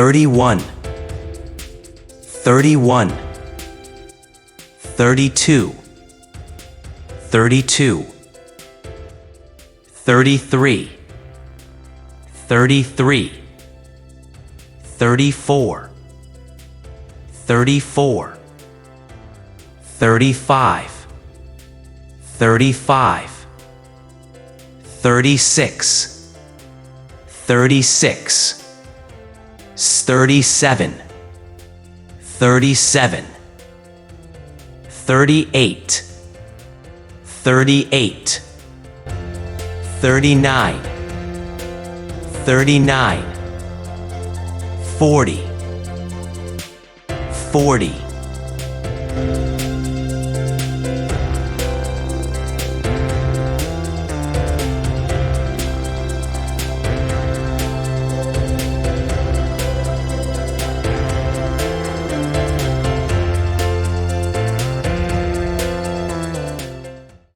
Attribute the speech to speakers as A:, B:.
A: 31, 31, 32, 32, 33, 33, 34, 34, 35, 35, 36, 36, 37, 37, 38, 38, 39, 39, 40, 40.